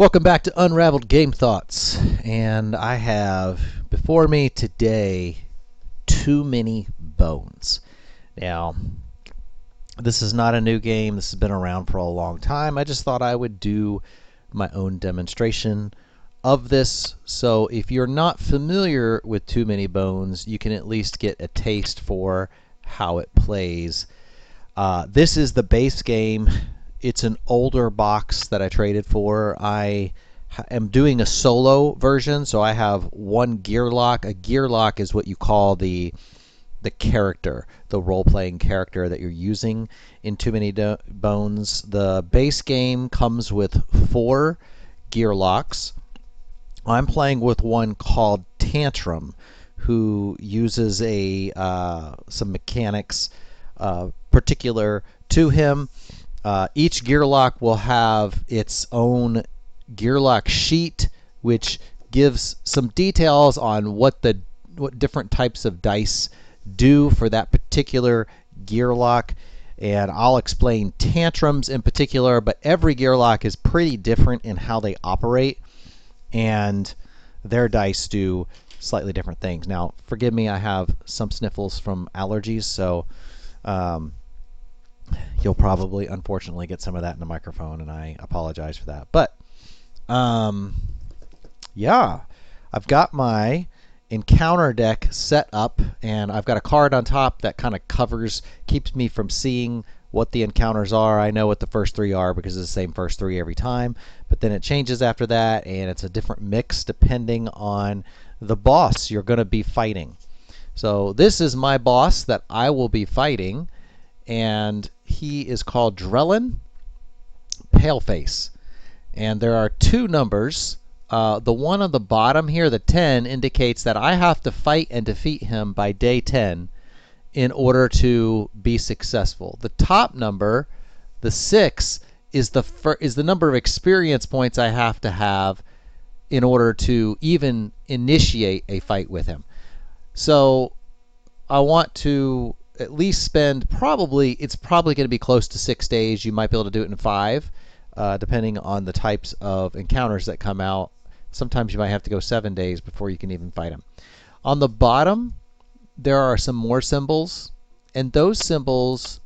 Welcome back to Unraveled Game Thoughts, and I have before me today Too Many Bones. Now, this is not a new game. This has been around for a long time. I just thought I would do my own demonstration of this. So if you're not familiar with Too Many Bones, you can at least get a taste for how it plays. This is the base game. It's an older box that I traded for. I am doing a solo version, so I have one Gearloc. A Gearloc is what you call the character, the role-playing character that you're using in Too Many Bones. The base game comes with 4 Gearlocs. I'm playing with one called Tantrum, who uses some mechanics particular to him. Each Gearloc will have its own Gearloc sheet, which gives some details on what different types of dice do for that particular Gearloc. And I'll explain Tantrums in particular, but every Gearloc is pretty different in how they operate, and their dice do slightly different things. Now, forgive me, I have some sniffles from allergies, so you'll probably, unfortunately, get some of that in the microphone, and I apologize for that. But, yeah, I've got my encounter deck set up, and I've got a card on top that kind of keeps me from seeing what the encounters are. I know what the first 3 are because it's the same first 3 every time, but then it changes after that, and it's a different mix depending on the boss you're going to be fighting. So this is my boss that I will be fighting, and he is called Drellin Paleface. And there are 2 numbers. The one on the bottom here, the 10, indicates that I have to fight and defeat him by day 10 in order to be successful. The top number, the 6, is the number of experience points I have in order to even initiate a fight with him. So I want to at least spend it's probably going to be close to 6 days. You might be able to do it in 5, depending on the types of encounters that come out. Sometimes you might have to go 7 days before you can even fight him. On the bottom, there are some more symbols, and those symbols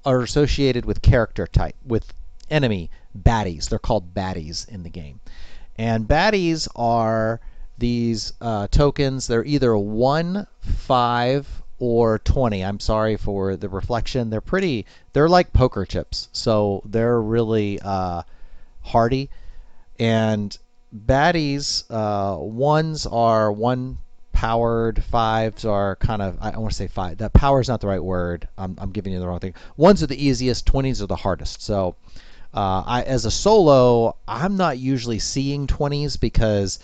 are associated with character type, with enemy baddies. They're called baddies in the game. And baddies are these tokens. They're either 1, 5, or 20. I'm sorry for the reflection. They're like poker chips, so they're really hardy. And baddies, 1s are 1 powered, 5s are kind of, I want to say 5. That power is not the right word. I'm giving you the wrong thing. 1s are the easiest, 20s are the hardest. So as a solo, I'm not usually seeing 20s because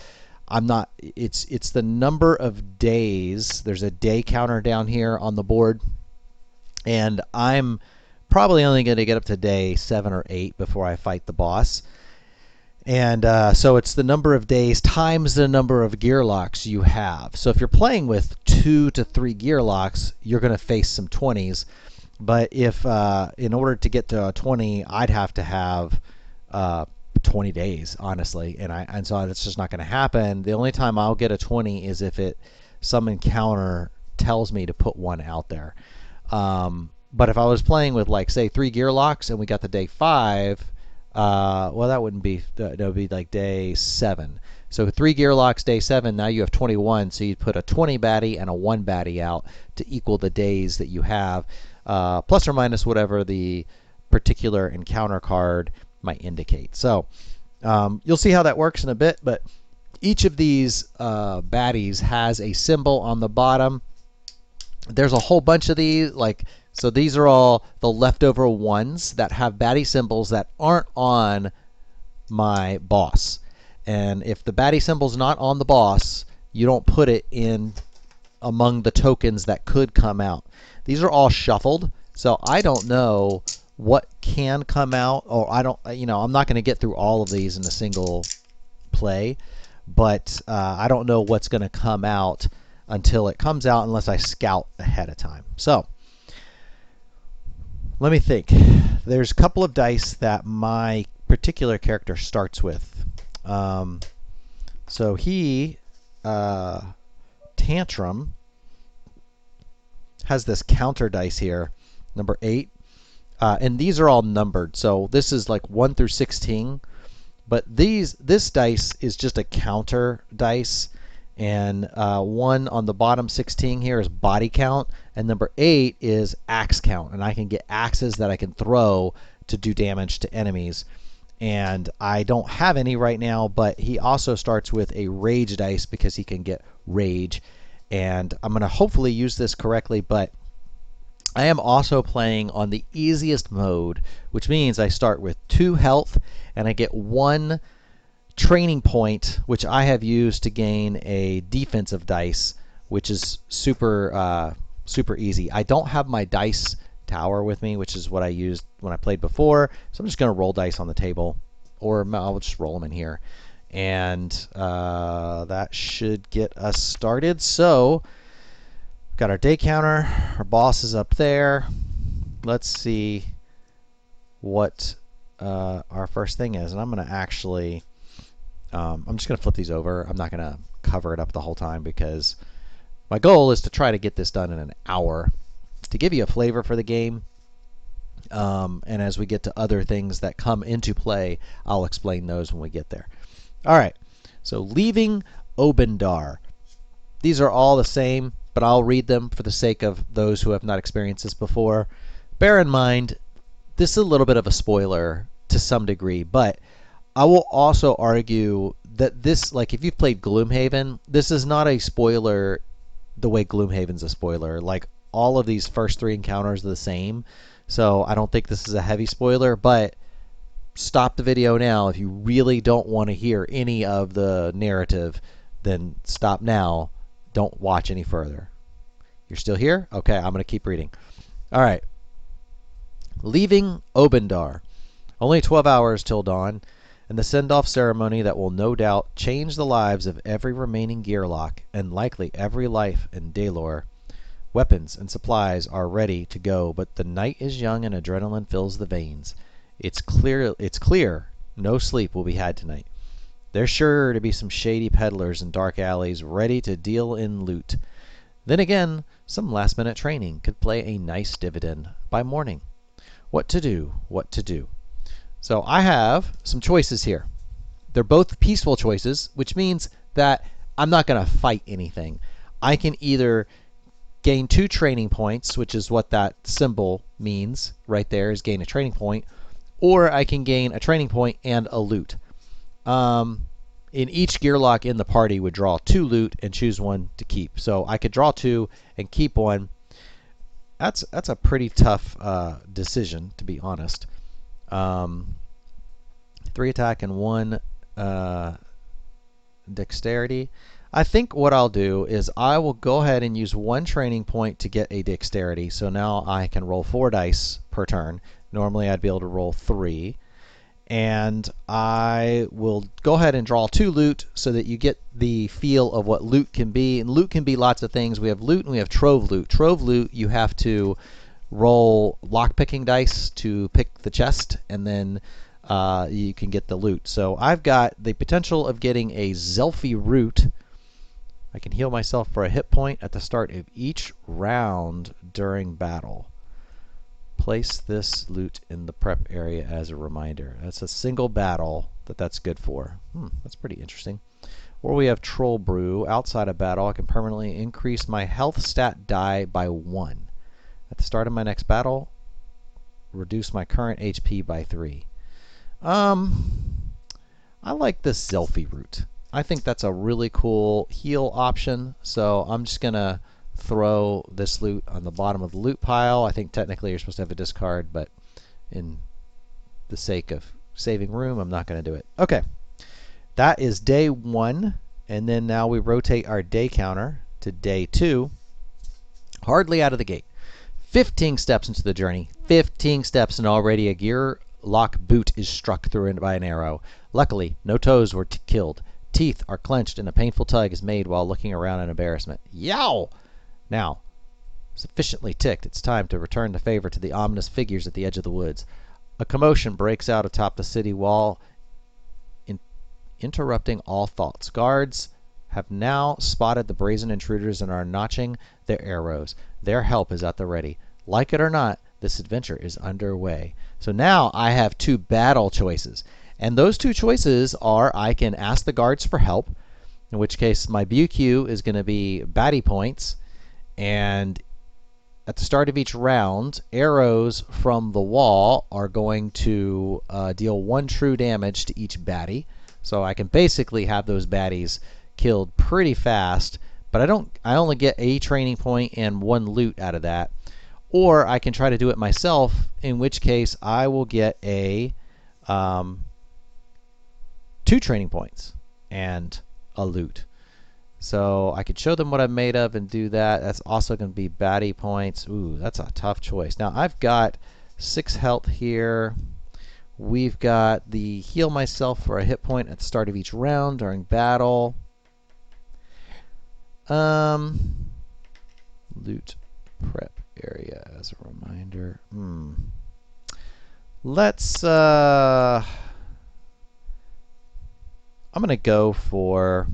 it's the number of days. There's a day counter down here on the board, and I'm probably only going to get up to day 7 or 8 before I fight the boss. And so it's the number of days times the number of Gearlocs you have. So if you're playing with 2 to 3 Gearlocs, you're going to face some 20s. But if in order to get to a 20, I'd have to have 20 days, honestly, and so that's just not going to happen. The only time I'll get a 20 is if some encounter tells me to put one out there. But if I was playing with, like, say 3 Gearlocs and we got to day 5, well, that would be like day 7. So 3 Gearlocs, day 7, now you have 21, so you'd put a 20 baddie and a 1 baddie out to equal the days that you have, plus or minus whatever the particular encounter card might indicate. So you'll see how that works in a bit, but each of these baddies has a symbol on the bottom. There's a whole bunch of these, so these are all the leftover ones that have baddie symbols that aren't on my boss. And if the baddie symbol's not on the boss, you don't put it in among the tokens that could come out. These are all shuffled, so I don't know what can come out, or I'm not going to get through all of these in a single play, but I don't know what's going to come out until it comes out unless I scout ahead of time. So let me think. There's a couple of dice that my particular character starts with. So he, Tantrum, has this counter dice here, number 8. And these are all numbered. So this is like 1 through 16. But this dice is just a counter dice. And 1 on the bottom 16 here is body count. And number 8 is axe count. And I can get axes that I can throw to do damage to enemies. And I don't have any right now, but he also starts with a rage dice because he can get rage. And I'm going to hopefully use this correctly, but I am also playing on the easiest mode, which means I start with 2 health and I get 1 training point, which I have used to gain a defensive dice, which is super easy. I don't have my dice tower with me, which is what I used when I played before, so I'm just going to roll dice on the table, or I'll just roll them in here. And that should get us started. So got our day counter, our boss is up there. Let's see what our first thing is. And I'm going to actually, I'm just going to flip these over. I'm not going to cover it up the whole time because my goal is to try to get this done in an hour to give you a flavor for the game. And as we get to other things that come into play, I'll explain those when we get there. All right, so leaving Obendar. These are all the same, but I'll read them for the sake of those who have not experienced this before. Bear in mind, this is a little bit of a spoiler to some degree, but I will also argue that this, like if you've played Gloomhaven, this is not a spoiler the way Gloomhaven's a spoiler. Like all of these first 3 encounters are the same, so I don't think this is a heavy spoiler, but stop the video now. If you really don't want to hear any of the narrative, then stop now. Don't watch any further. You're still here? Okay, I'm going to keep reading. All right. Leaving Obendar. Only 12 hours till dawn, and the send-off ceremony that will no doubt change the lives of every remaining Gearloc, and likely every life in Daelor. Weapons and supplies are ready to go, but the night is young and adrenaline fills the veins. It's clear no sleep will be had tonight. There's sure to be some shady peddlers in dark alleys ready to deal in loot. Then again, some last-minute training could play a nice dividend by morning. What to do? What to do? So I have some choices here. They're both peaceful choices, which means that I'm not going to fight anything. I can either gain 2 training points, which is what that symbol means right there, is gain a training point, or I can gain a training point and a loot. In each Gearloc in the party would draw 2 loot and choose 1 to keep. So I could draw 2 and keep 1. That's a pretty tough decision, to be honest. 3 attack and 1 dexterity. I think what I'll do is I will go ahead and use 1 training point to get a dexterity. So now I can roll 4 dice per turn. Normally I'd be able to roll 3. And I will go ahead and draw 2 loot so that you get the feel of what loot can be. And loot can be lots of things. We have loot and we have trove loot. Trove loot, you have to roll lock-picking dice to pick the chest, and then you can get the loot. So I've got the potential of getting a Zelfie root. I can heal myself for a hit point at the start of each round during battle. Place this loot in the prep area as a reminder. That's a single battle that's good for. That's pretty interesting. Or we have Troll Brew. Outside of battle, I can permanently increase my health stat die by 1. At the start of my next battle, reduce my current HP by 3. I like this Zelfie root. I think that's a really cool heal option, so I'm just going to throw this loot on the bottom of the loot pile. I think technically you're supposed to have a discard, but in the sake of saving room, I'm not going to do it. Okay, that is day 1, and then now we rotate our day counter to day 2. Hardly out of the gate. 15 steps into the journey. 15 steps, and already a Gearloc boot is struck through by an arrow. Luckily, no toes were killed. Teeth are clenched and a painful tug is made while looking around in embarrassment. Yow! Now, sufficiently ticked, it's time to return the favor to the ominous figures at the edge of the woods. A commotion breaks out atop the city wall, in interrupting all thoughts. Guards have now spotted the brazen intruders and are notching their arrows. Their help is at the ready. Like it or not, this adventure is underway. So now I have two battle choices. And those two choices are I can ask the guards for help, in which case my BQ is going to be baddie points. And at the start of each round, arrows from the wall are going to deal 1 true damage to each baddie. So I can basically have those baddies killed pretty fast, but I only get a training point and 1 loot out of that. Or I can try to do it myself, in which case I will get a 2 training points and a loot. So I could show them what I'm made of and do that. That's also going to be baddie points. Ooh, that's a tough choice. Now I've got 6 health here. We've got the heal myself for a hit point at the start of each round during battle. Loot prep area as a reminder. Let's I'm going to go for,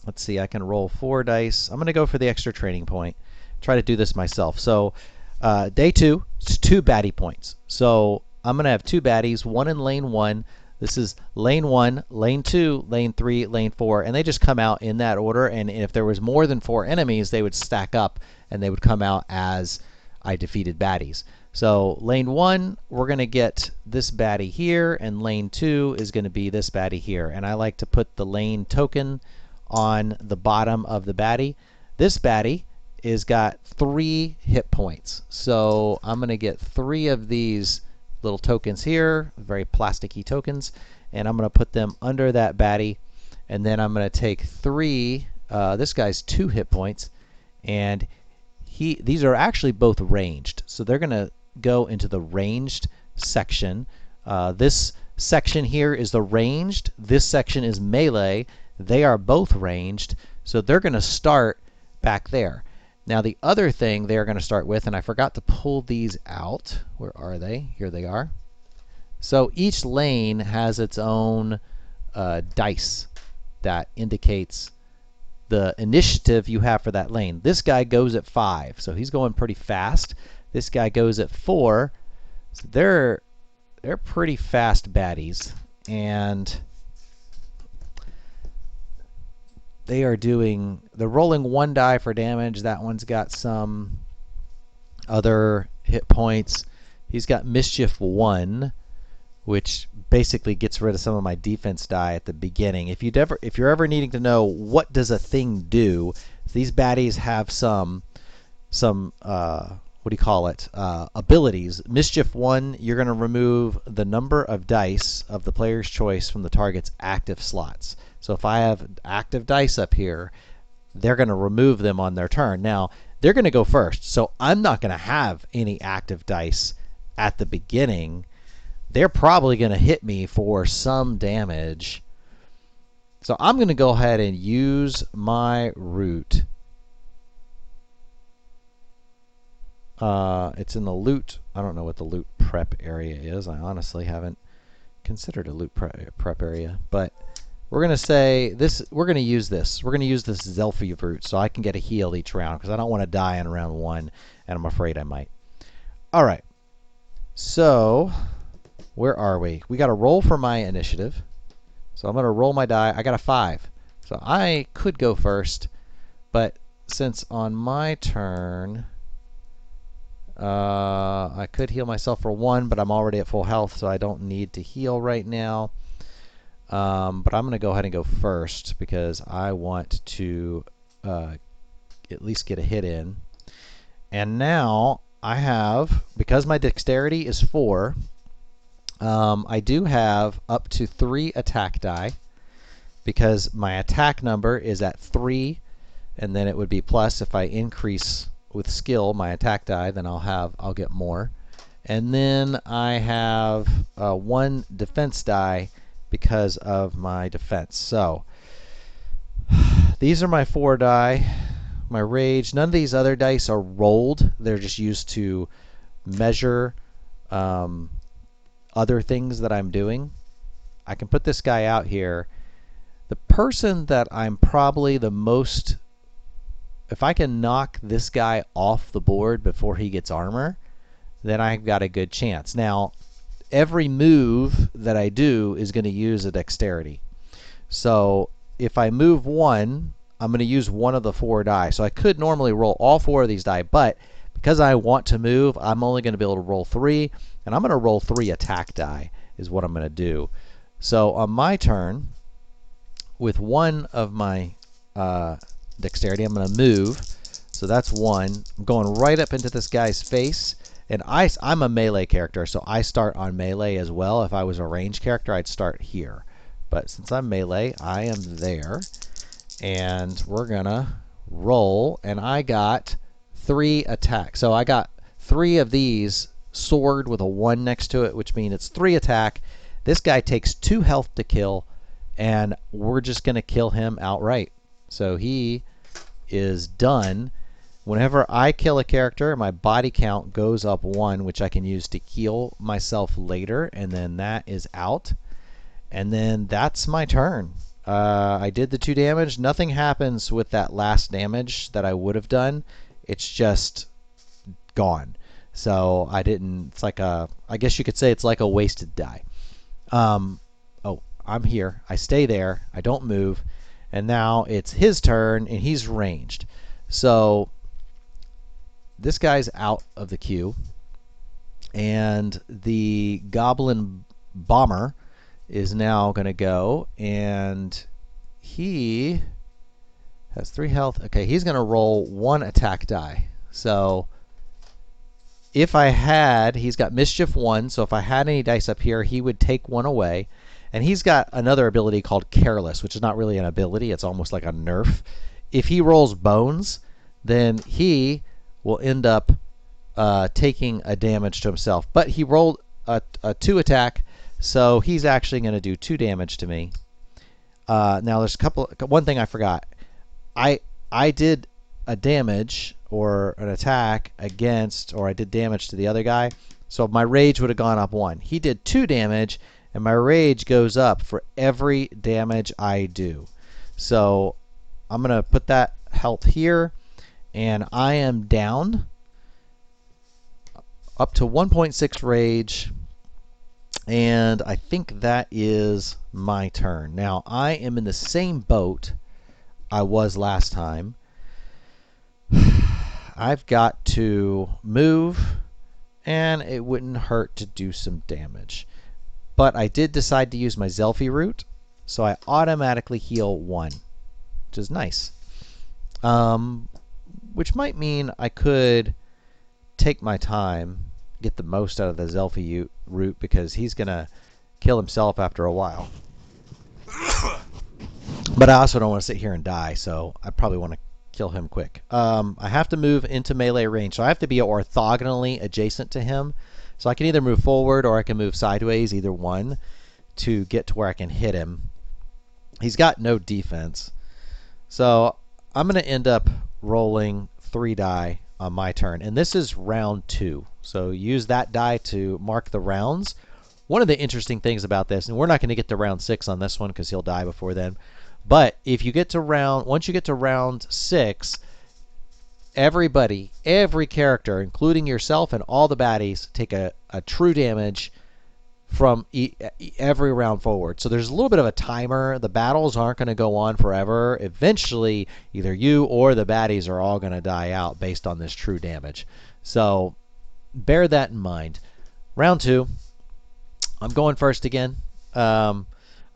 let's see, I can roll 4 dice. I'm going to go for the extra training point. Try to do this myself. So day 2, it's 2 baddie points. So I'm going to have 2 baddies, 1 in lane 1. This is lane 1, lane 2, lane 3, lane 4, and they just come out in that order. And if there was more than 4 enemies, they would stack up and they would come out as I defeated baddies. So lane 1, we're going to get this baddie here, and lane 2 is going to be this baddie here. And I like to put the lane token on the bottom of the baddie. This baddie is got 3 hit points. So I'm going to get 3 of these little tokens here, very plasticky tokens, and I'm going to put them under that baddie. And then I'm going to take 3, this guy's 2 hit points, and these are actually both ranged. So they're going to go into the ranged section. This section here is the ranged. This section is melee. They are both ranged, so they're going to start back there. Now the other thing they're going to start with, and I forgot to pull these out. Where are they? Here they are. So each lane has its own dice that indicates the initiative you have for that lane. This guy goes at 5, so he's going pretty fast. This guy goes at 4, so they're pretty fast baddies, and they're rolling 1 die for damage. That one's got some other hit points. He's got mischief 1, which basically gets rid of some of my defense die at the beginning. If you're ever needing to know what does a thing do, these baddies have some what do you call it? Abilities. Mischief 1, you're going to remove the number of dice of the player's choice from the target's active slots. So if I have active dice up here, they're going to remove them on their turn. Now, they're going to go first, so I'm not going to have any active dice at the beginning. They're probably going to hit me for some damage. So I'm going to go ahead and use my root. It's in the loot. I don't know what the loot prep area is. I honestly haven't considered a loot prep area, but we're going to say this. We're going to use this. We're going to use this Zelfie root so I can get a heal each round, because I don't want to die in round 1, and I'm afraid I might. All right. So where are we? We got to roll for my initiative. So I'm going to roll my die. I got a 5. So I could go first, but since on my turn I could heal myself for 1, but I'm already at full health, so I don't need to heal right now. But I'm going to go ahead and go first because I want to at least get a hit in. And now I have, because my dexterity is 4, I do have up to 3 attack die, because my attack number is at 3, and then it would be plus if I increase with skill my attack die, then I'll get more. And then I have 1 defense die because of my defense. So these are my 4 die. My rage. None of these other dice are rolled. They're just used to measure um, other things that I'm doing. I can put this guy out here. The person that I'm probably the most, if I can knock this guy off the board before he gets armor, then I've got a good chance. Now, every move that I do is going to use a dexterity. So if I move one, I'm going to use one of the 4 die. So I could normally roll all 4 of these die, but because I want to move, I'm only going to be able to roll 3, and I'm going to roll 3 attack die is what I'm going to do. So on my turn, with one of my dexterity, I'm going to move. So that's 1. I'm going right up into this guy's face. And I'm a melee character, so I start on melee as well. If I was a ranged character, I'd start here. But since I'm melee, I am there. And we're going to roll. And I got 3 attacks. So I got 3 of these sword with a 1 next to it, which means it's 3 attack. This guy takes 2 health to kill, and we're just going to kill him outright. So he is done. Whenever I kill a character, my body count goes up 1, which I can use to heal myself later, and then that is out. And then that's my turn. I did the 2 damage. Nothing happens with that last damage that I would have done. It's just gone. So I didn't, it's like a, I guess you could say it's like a wasted die. Oh, I'm here. I stay there. I don't move. And now it's his turn, and he's ranged. So this guy's out of the queue, and the goblin bomber is now going to go, and he has 3 health. Okay, he's going to roll 1 attack die. So if I had, he's got mischief 1, so if I had any dice up here, he would take 1 away. And he's got another ability called careless, which is not really an ability. It's almost like a nerf. If he rolls bones, then he will end up taking a damage to himself. But he rolled a 2 attack, so he's actually going to do 2 damage to me. Now there's one thing I forgot. I did a damage or an attack against, or I did damage to the other guy, so my rage would have gone up 1. He did 2 damage, and my rage goes up for every damage I do. So I'm going to put that health here, and I am down up to 1.6 rage, and I think that is my turn. Now I am in the same boat I was last time. I've got to move, and it wouldn't hurt to do some damage. But I did decide to use my Zelfie root, so I automatically heal 1, which is nice. Which might mean I could take my time, get the most out of the Zelfie root, because he's going to kill himself after a while. But I also don't want to sit here and die, so I probably want to kill him quick. I have to move into melee range, so I have to be orthogonally adjacent to him. So I can either move forward or I can move sideways, either one, to get to where I can hit him. He's got no defense. So I'm going to end up rolling 3 die on my turn. And this is round 2. So use that die to mark the rounds. One of the interesting things about this, and we're not going to get to round 6 on this one because he'll die before then. But if you get to once you get to round 6, everybody, every character, including yourself and all the baddies, take a true damage from every round forward. So there's a little bit of a timer. The battles aren't going to go on forever. Eventually, either you or the baddies are all going to die out based on this true damage. So bear that in mind. Round 2, I'm going first again. I'm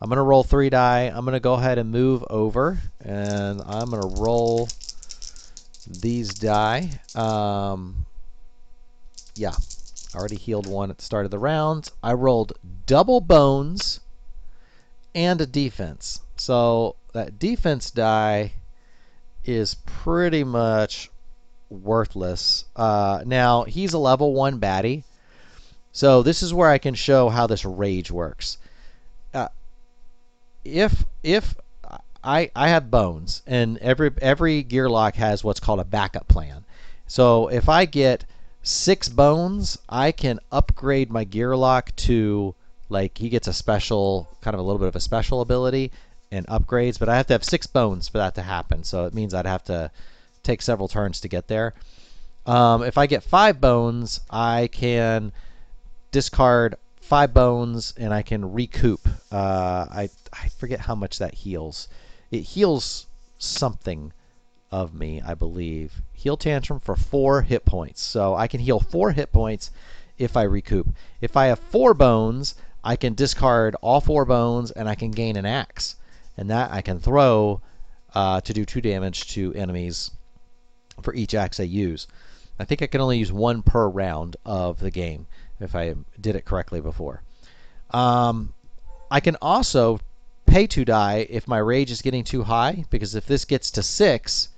going to roll 3 die. I'm going to go ahead and move over, and I'm going to roll these die. Yeah, I already healed 1 at the start of the round. I rolled double bones and a defense. So that defense die is pretty much worthless. Now, he's a level 1 baddie. So this is where I can show how this rage works. If I have bones, and every Gearloc has what's called a backup plan. So if I get 6 bones, I can upgrade my Gearloc to, like, he gets a special, kind of a little bit of a special ability and upgrades, but I have to have 6 bones for that to happen. So it means I'd have to take several turns to get there. If I get 5 bones, I can discard 5 bones and I can recoup. I forget how much that heals. It heals something of me, I believe. Heal Tantrum for 4 hit points. So I can heal 4 hit points if I recoup. If I have 4 bones, I can discard all 4 bones and I can gain an axe. And that I can throw to do 2 damage to enemies for each axe I use. I think I can only use 1 per round of the game if I did it correctly before. I can also pay to die if my rage is getting too high, because if this gets to 6,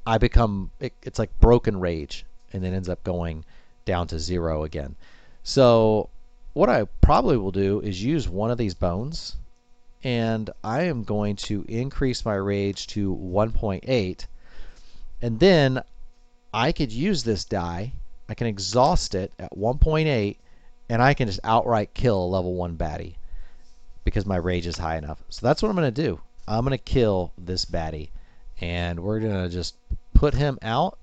I become, it's like broken rage, and it ends up going down to 0 again. So what I probably will do is use one of these bones, and I am going to increase my rage to 1.8, and then I could use this die. I can exhaust it at 1.8, and I can just outright kill a level 1 baddie because my rage is high enough. So that's what I'm going to do. I'm going to kill this baddie, and we're going to just put him out.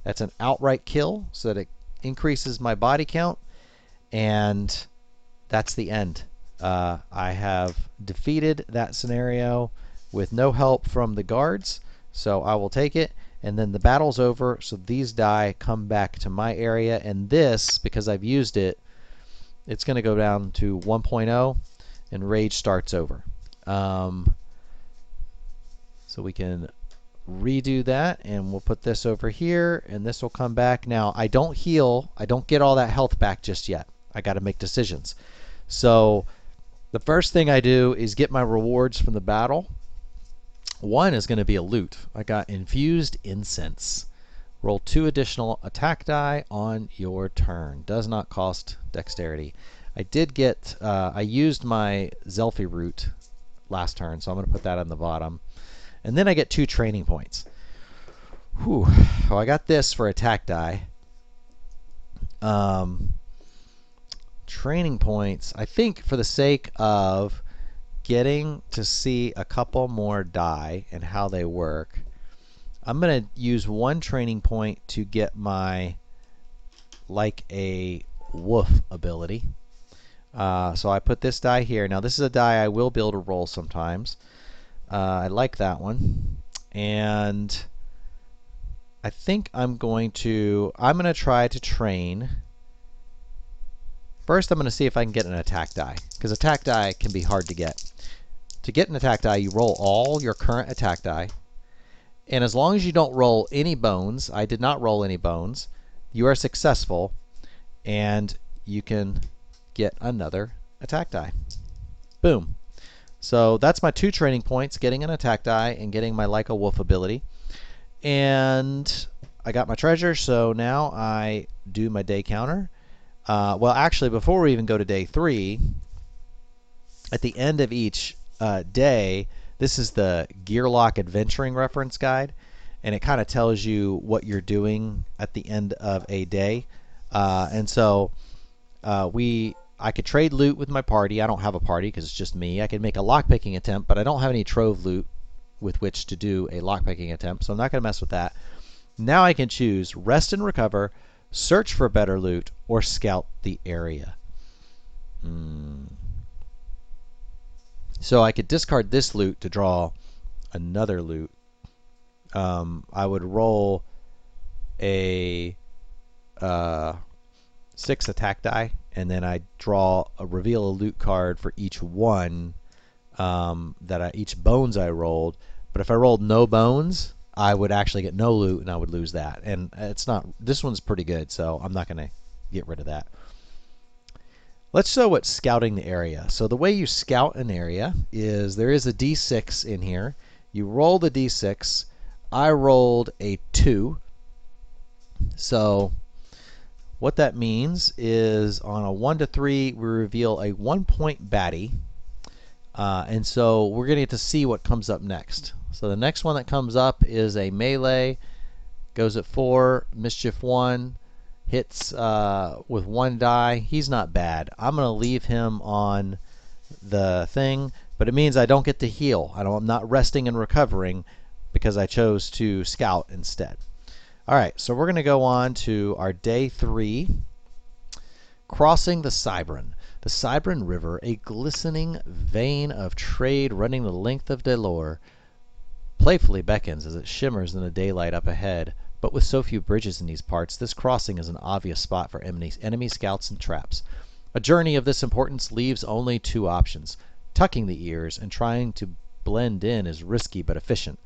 That's an outright kill, so that it increases my body count, and that's the end. I have defeated that scenario with no help from the guards, so I will take it. And then the battle's over, so these die come back to my area, and this, because I've used it, it's going to go down to 1.0, and rage starts over. So we can redo that, and we'll put this over here, and this will come back. Now, I don't heal. I don't get all that health back just yet. I got to make decisions. So the first thing I do is get my rewards from the battle. One is going to be a loot. I got infused incense. Roll 2 additional attack die on your turn. Does not cost dexterity. I did get, I used my Zelfie root last turn, so I'm going to put that on the bottom. And then I get 2 training points. Whew. Well, I got this for attack die. Training points, I think for the sake of getting to see a couple more die and how they work, I'm going to use 1 training point to get my like a wolf ability. So I put this die here. Now this is a die I will be able to roll sometimes. I like that one. And I think I'm going to try to train. First I'm going to see if I can get an attack die, because attack die can be hard to get. To get an attack die, you roll all your current attack die, and as long as you don't roll any bones, I did not roll any bones, you are successful, and you can get another attack die. Boom. So that's my 2 training points, getting an attack die and getting my like a wolf ability. And I got my treasure, so now I do my day counter. Well, actually, before we even go to day 3, at the end of each day, this is the Gearloc Adventuring Reference Guide, and it kind of tells you what you're doing at the end of a day. And so I could trade loot with my party. I don't have a party because it's just me. I could make a lockpicking attempt, but I don't have any trove loot with which to do a lockpicking attempt, so I'm not going to mess with that. Now I can choose rest and recover, search for better loot, or scout the area. So I could discard this loot to draw another loot. I would roll a 6 attack die, and then I reveal a loot card for each one each bones I rolled. But if I rolled no bones, I would actually get no loot, and I would lose that. And it's not. This one's pretty good, so I'm not going to get rid of that. Let's show what's scouting the area. So the way you scout an area is there is a D6 in here. You roll the D6. I rolled a 2. So what that means is on a 1 to 3, we reveal a 1-point baddie. And so we're going to get to see what comes up next. So the next one that comes up is a melee, goes at 4, mischief 1, hits with 1 die. He's not bad. I'm going to leave him on the thing, but it means I don't get to heal. I'm not resting and recovering because I chose to scout instead. All right, so we're going to go on to our day 3, crossing the Cybran. The Cybran River, a glistening vein of trade running the length of Delor, playfully beckons as it shimmers in the daylight up ahead. But with so few bridges in these parts, this crossing is an obvious spot for enemy scouts and traps. A journey of this importance leaves only 2 options. Tucking the ears and trying to blend in is risky but efficient.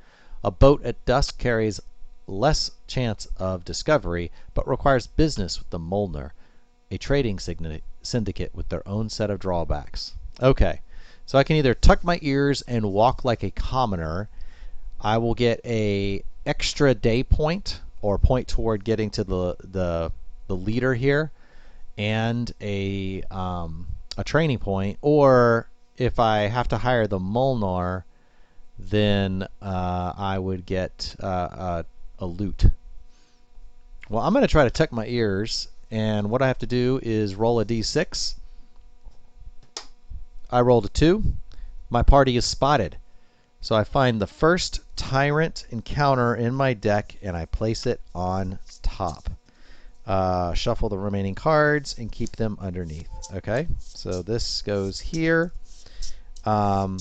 A boat at dusk carries less chance of discovery, but requires business with the Molnar, a trading syndicate with their own set of drawbacks. Okay, so I can either tuck my ears and walk like a commoner. I will get a extra day point, or point toward getting to the leader here, and a training point. Or if I have to hire the Molnar, then I would get a loot. Well, I'm going to try to tuck my ears, and what I have to do is roll a d6. I rolled a 2. My party is spotted. So I find the first tyrant encounter in my deck, and I place it on top. Shuffle the remaining cards and keep them underneath. Okay, so this goes here. Now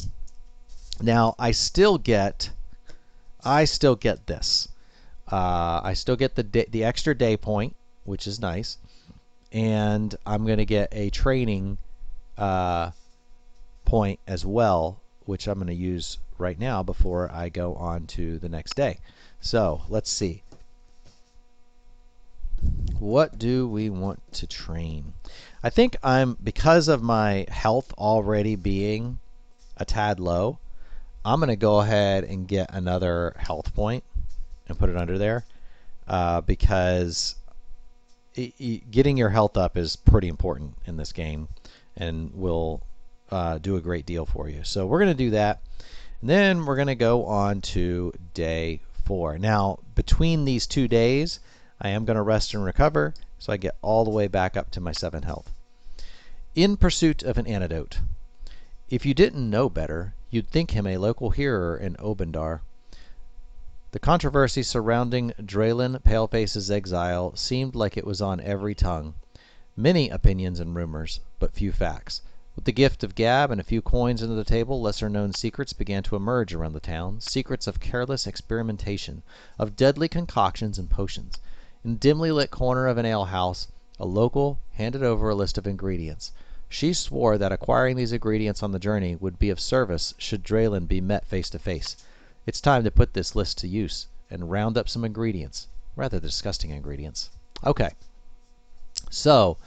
I still get this. I still get the extra day point, which is nice, and I'm going to get a training point as well, which I'm going to use right now before I go on to the next day. So let's see. What do we want to train? I think because of my health already being a tad low, I'm going to go ahead and get another health point and put it under there, because getting your health up is pretty important in this game and will do a great deal for you. So we're going to do that. And then we're going to go on to day 4. Now, between these 2 days, I am going to rest and recover, so I get all the way back up to my 7 health. In pursuit of an antidote. If you didn't know better, you'd think him a local hero in Obendar. The controversy surrounding Draylen Paleface's exile seemed like it was on every tongue. Many opinions and rumors, but few facts. With the gift of gab and a few coins under the table, lesser-known secrets began to emerge around the town, secrets of careless experimentation, of deadly concoctions and potions. In a dimly lit corner of an alehouse, a local handed over a list of ingredients. She swore that acquiring these ingredients on the journey would be of service should Draylen be met face to face. It's time to put this list to use and round up some ingredients. Rather disgusting ingredients. Okay. So,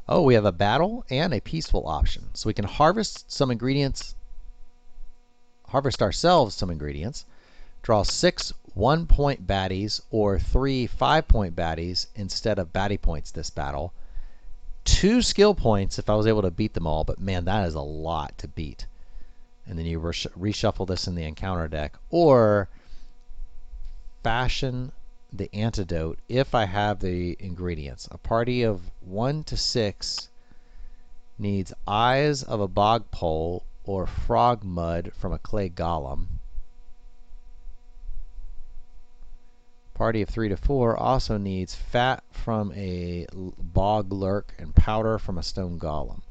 we have a battle and a peaceful option. So we can harvest ourselves some ingredients, draw 6 1-point baddies or 3 5-point baddies instead of baddie points this battle. 2 skill points if I was able to beat them all, but man, that is a lot to beat. And then you reshuffle this in the encounter deck, or fashion the antidote if I have the ingredients. A party of 1 to 6 needs eyes of a bog pole or frog mud from a clay golem. Party of 3 to 4 also needs fat from a bog lurk and powder from a stone golem.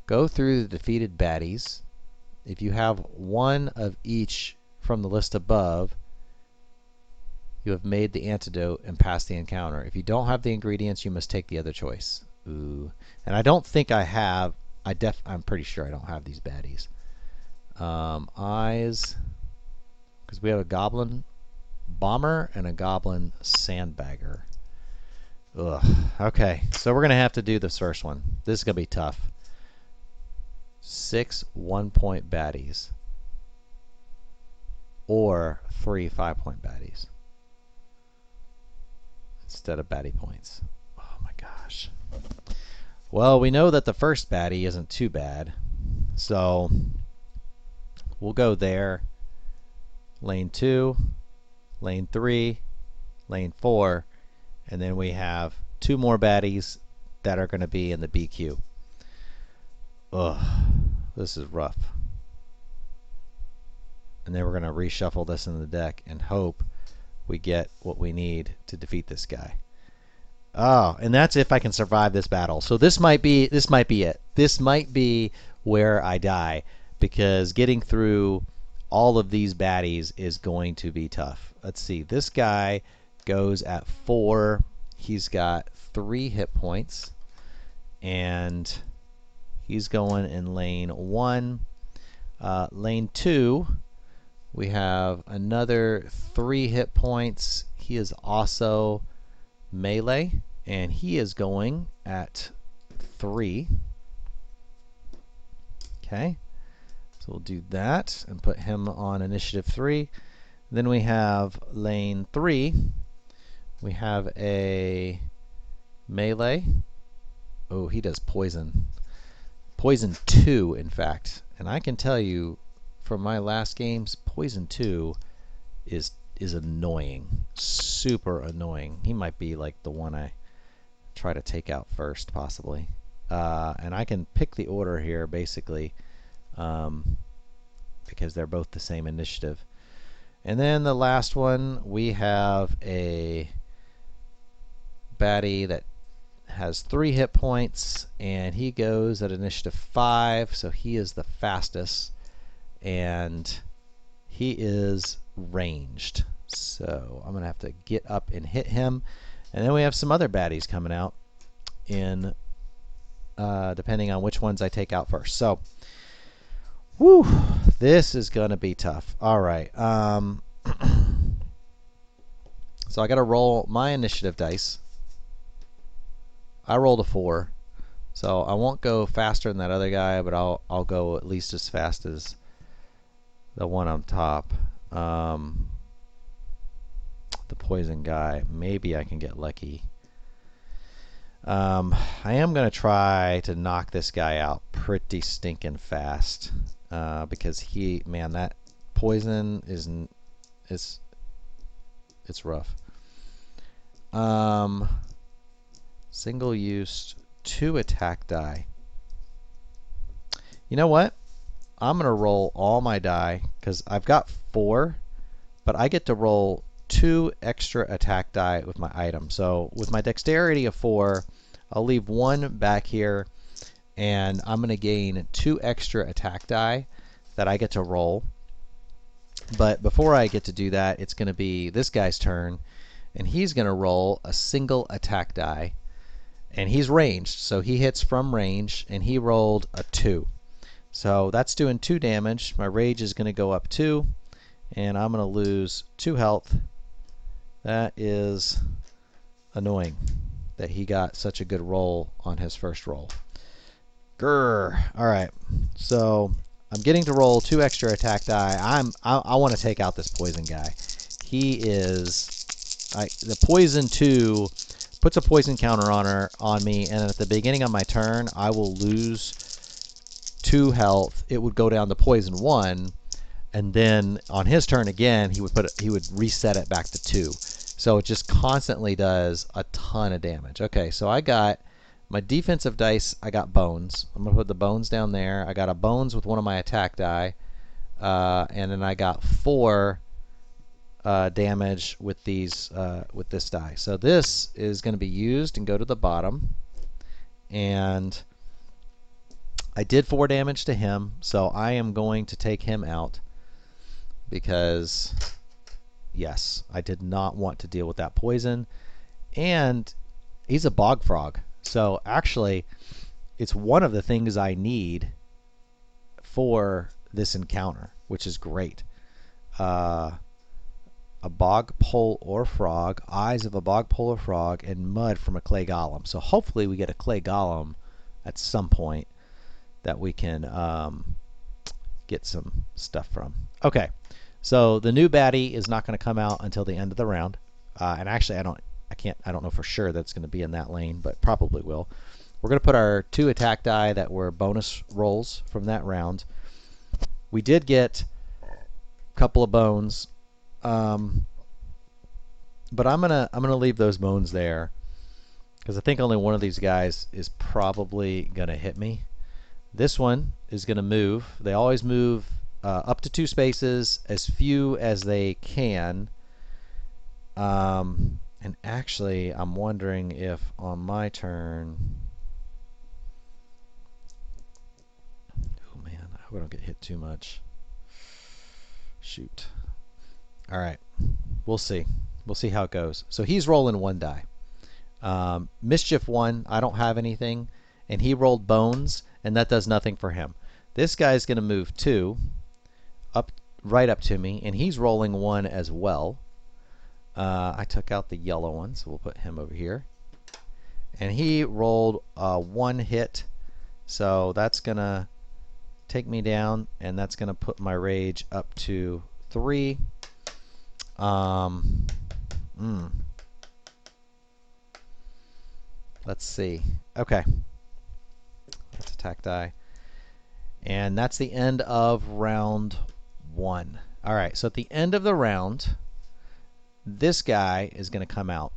Go through the defeated baddies. If you have one of each from the list above, you have made the antidote and passed the encounter. If you don't have the ingredients, you must take the other choice. Ooh. And I don't think I have. I'm pretty sure I don't have these baddies. Eyes, because we have a goblin bomber and a goblin sandbagger. Ugh. Okay, so we're gonna have to do this first one. This is gonna be tough. 6 1-point baddies or 3 5-point baddies instead of baddie points. Oh my gosh. Well, we know that the first baddie isn't too bad, so we'll go there. Lane 2, lane 3, lane 4, and then we have 2 more baddies that are going to be in the BQ. Ugh, this is rough. And then we're going to reshuffle this in the deck and hope we get what we need to defeat this guy. Oh, and that's if I can survive this battle. So this might be it. This might be where I die, because getting through all of these baddies is going to be tough. Let's see. This guy goes at 4. He's got 3 hit points, and he's going in lane 1. Lane 2, we have another 3 hit points. He is also melee, and he is going at 3. Okay, so we'll do that and put him on initiative 3. Then we have lane 3. We have a melee. Oh, he does poison. Poison 2, in fact. And I can tell you from my last games, poison 2 is annoying. Super annoying. He might be like the one I try to take out first, possibly. And I can pick the order here, basically, because they're both the same initiative. And then the last one, we have a baddie that has 3 hit points, and he goes at initiative 5, so he is the fastest, and he is ranged. So I'm going to have to get up and hit him. And then we have some other baddies coming out, in depending on which ones I take out first. So, whew, this is going to be tough. All right. So I got to roll my initiative dice. I rolled a 4, so I won't go faster than that other guy, but I'll go at least as fast as the one on top. The poison guy. Maybe I can get lucky. I am going to try to knock this guy out pretty stinking fast, because that poison it's rough. Single use 2 attack die. You know what? I'm going to roll all my die, because I've got 4, but I get to roll 2 extra attack die with my item. So with my dexterity of 4, I'll leave 1 back here, and I'm going to gain 2 extra attack die that I get to roll. But before I get to do that, it's going to be this guy's turn, and he's going to roll a single attack die. And he's ranged, so he hits from range, and he rolled a 2. So that's doing 2 damage. My rage is going to go up 2, and I'm going to lose 2 health. That is annoying that he got such a good roll on his first roll. Grr. All right, so I'm getting to roll 2 extra attack die. I want to take out this poison guy. He is the poison 2 puts a poison counter on me, and at the beginning of my turn, I will lose 2 health. It would go down to poison 1, and then on his turn again, he would reset it back to 2. So it just constantly does a ton of damage. Okay, so I got my defensive dice. I got bones. I'm gonna put the bones down there. I got a bones with one of my attack die, and then I got 4 damage with this die. So this is going to be used and go to the bottom, and I did 4 damage to him, so I am going to take him out, because yes, I did not want to deal with that poison, and he's a bog frog, so actually it's one of the things I need for this encounter, which is great. A bog pole or frog, eyes of a bog pole or frog, and mud from a clay golem. So hopefully we get a clay golem at some point that we can get some stuff from. Okay, so the new baddie is not going to come out until the end of the round, and actually I don't know for sure that's going to be in that lane, but probably will. We're going to put our 2 attack die that were bonus rolls from that round. We did get a couple of bones. But I'm gonna leave those bones there, because I think only one of these guys is probably going to hit me. This one is going to move. They always move up to 2 spaces, as few as they can. And actually, I'm wondering if on my turn... Oh man, I hope I don't get hit too much. Shoot. Alright, we'll see. We'll see how it goes. So he's rolling 1 die. Mischief 1, I don't have anything. And he rolled bones, and that does nothing for him. This guy's going to move 2 right up to me, and he's rolling 1 as well. I took out the yellow one, so we'll put him over here. And he rolled 1 hit, so that's going to take me down, and that's going to put my rage up to 3. Let's see. Okay. Let's attack die. And that's the end of round 1. All right, so at the end of the round, this guy is going to come out.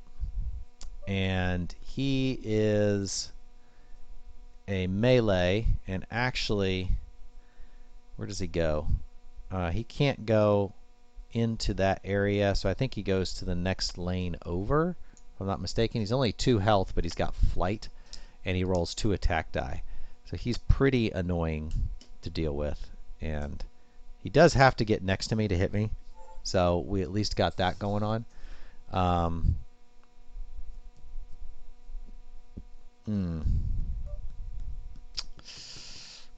And he is a melee. And actually, where does he go? He can't go into that area, so I think he goes to the next lane over. If I'm not mistaken, he's only 2 health, but he's got flight, and he rolls 2 attack die. So he's pretty annoying to deal with, and he does have to get next to me to hit me. So we at least got that going on.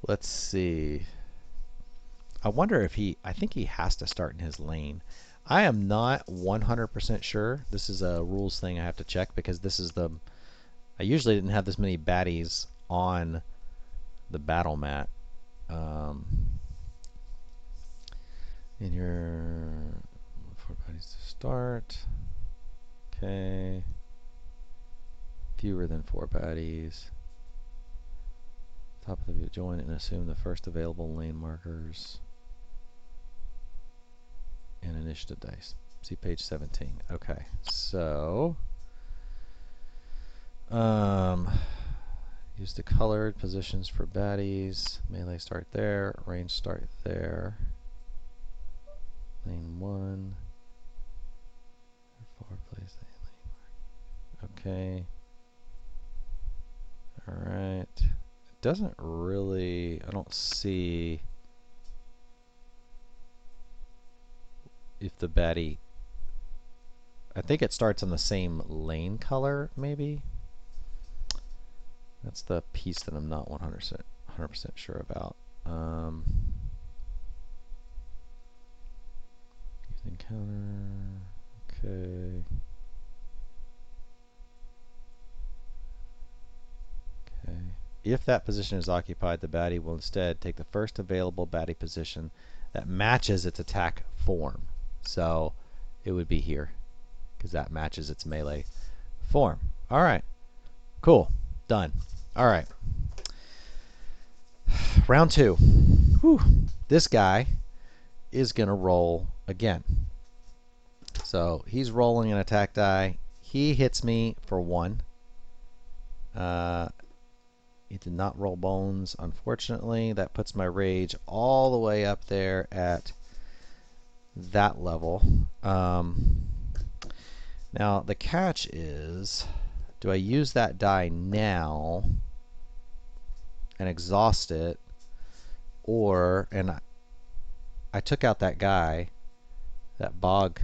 Let's see. I wonder if I think he has to start in his lane. I am not 100% sure. This is a rules thing I have to check, because this is I usually didn't have this many baddies on the battle mat. In your 4 baddies to start. Okay. Fewer than 4 baddies. Top of the view, join and assume the first available lane markers and initiative dice. See page 17. Okay, so use the colored positions for baddies. Melee start there, range start there. Lane 1. 4 place the lane mark. Okay. Alright. It doesn't really, I don't see if the baddie, I think it starts on the same lane color, maybe. That's the piece that I'm not 100% sure about. Using counter. Okay. Okay. If that position is occupied, the baddie will instead take the first available baddie position that matches its attack form. So it would be here, because that matches its melee form. All right. Cool. Done. All right. Round 2. Whew. This guy is going to roll again. So he's rolling an attack die. He hits me for 1. He did not roll bones, unfortunately. That puts my rage all the way up there at that level. Now the catch is, do I use that die now and exhaust it, or, and I took out that guy, that bog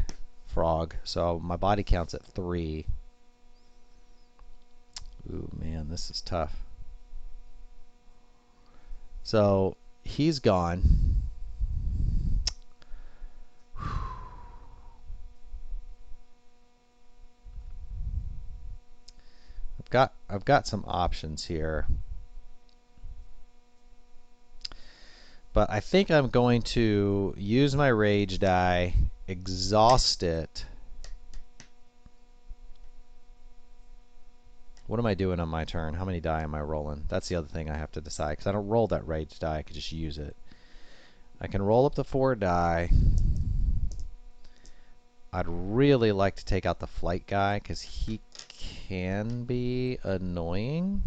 frog, so my body counts at 3. Ooh man, this is tough. So he's gone. I've got some options here. But I think I'm going to use my rage die, exhaust it. What am I doing on my turn? How many die am I rolling? That's the other thing I have to decide, because I don't roll that rage die. I could just use it. I can roll up the 4 die. I'd really like to take out the flight guy because he can be annoying.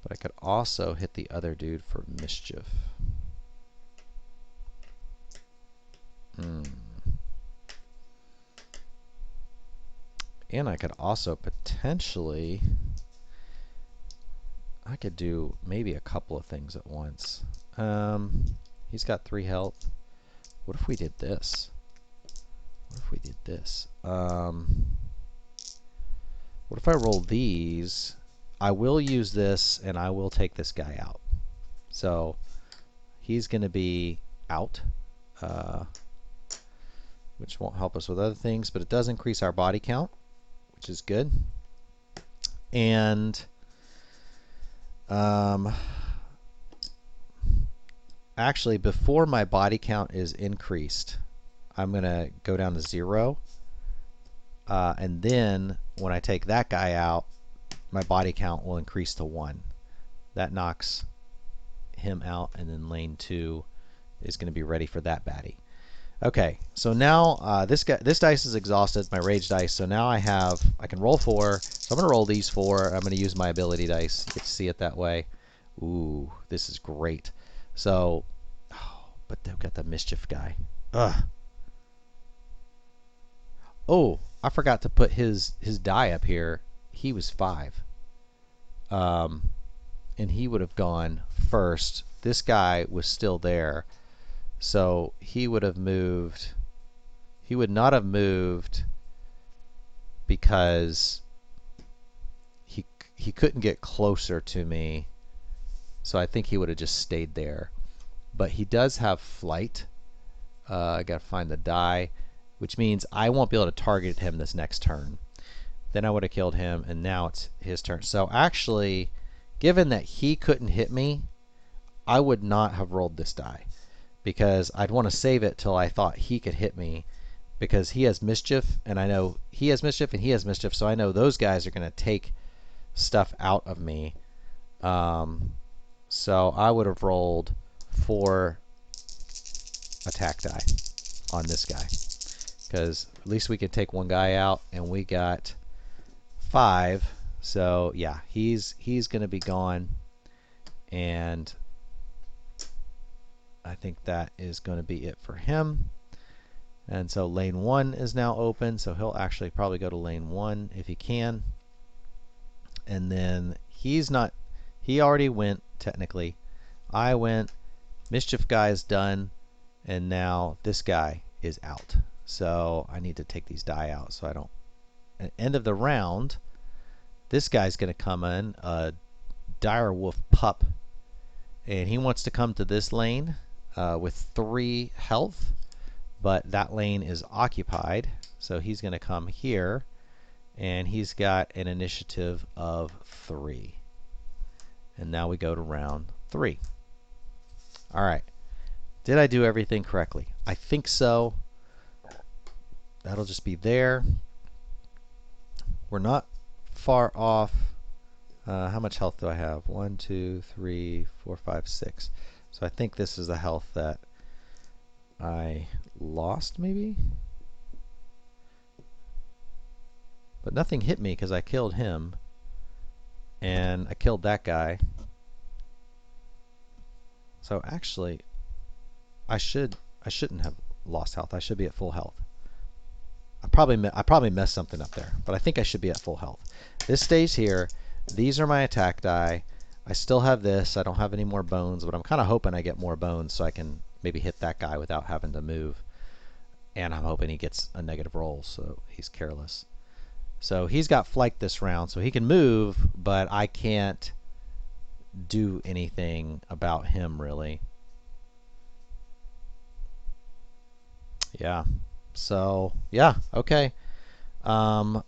But I could also hit the other dude for mischief. And I could also potentially, I could do maybe a couple of things at once. He's got 3 health. What if we did this? What if we did this? What if I roll these? I will use this, and I will take this guy out. So he's going to be out, which won't help us with other things, but it does increase our body count, which is good. And actually, before my body count is increased, I'm going to go down to 0. And then when I take that guy out, my body count will increase to 1. That knocks him out, and then lane 2 is going to be ready for that baddie. Okay, so now this dice is exhausted, my rage dice. So now I can roll 4. So I'm going to roll these 4. I'm going to use my ability dice. You get to see it that way. Ooh, this is great. So, but they've got the mischief guy. Ugh. Oh, I forgot to put his die up here. He was 5. And he would have gone first. This guy was still there. So he would have moved. He would not have moved because he couldn't get closer to me. So I think he would have just stayed there. But he does have flight. I got to find the die, which means I won't be able to target him this next turn. Then I would have killed him, and now it's his turn. So actually, given that he couldn't hit me, I would not have rolled this die, because I'd want to save it till I thought he could hit me, because he has mischief, and I know he has mischief and he has mischief, so I know those guys are going to take stuff out of me. So I would have rolled 4 attack die on this guy, because at least we can take one guy out, and we got 5. So yeah, he's going to be gone, and I think that is going to be it for him. And so lane 1 is now open, so he'll actually probably go to lane 1 if he can. And then he already went technically. I went, mischief guy is done, and now this guy is out. So I need to take these die out so I don't. At the end of the round, this guy's going to come in, a dire wolf pup, and he wants to come to this lane with 3 health, but that lane is occupied, so he's going to come here, and he's got an initiative of 3. And now we go to round 3. All right. Did I do everything correctly? I think so. That'll just be there. We're not far off. How much health do I have? 1, 2, 3, 4, 5, 6. So I think this is the health that I lost, maybe? But nothing hit me because I killed him. And I killed that guy. So actually, I shouldn't have lost health. I should be at full health. I probably messed something up there, but I think I should be at full health. This stays here. These are my attack die. I still have this. I don't have any more bones, but I'm kind of hoping I get more bones so I can maybe hit that guy without having to move. And I'm hoping he gets a negative roll, so he's careless. So he's got flight this round, so he can move, but I can't do anything about him really. Yeah. So yeah, okay. So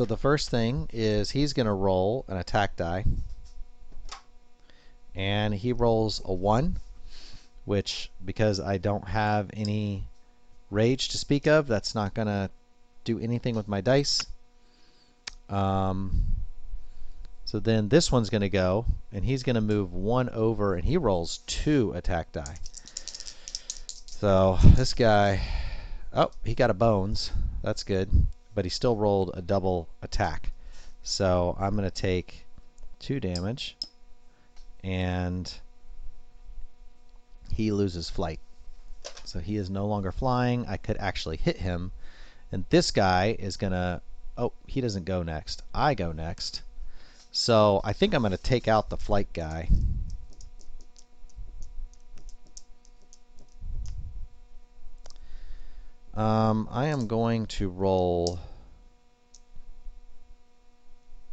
the first thing is he's going to roll an attack die, and he rolls a 1, which, because I don't have any rage to speak of, that's not going to do anything with my dice. So then this one's going to go, and he's going to move 1 over, and he rolls 2 attack die. So this guy, Oh, he got a bones. That's good. But he still rolled a double attack. So I'm going to take 2 damage. And he loses flight. So he is no longer flying. I could actually hit him. And this guy is going to... Oh, he doesn't go next. I go next. So I think I'm going to take out the flight guy. I am going to roll...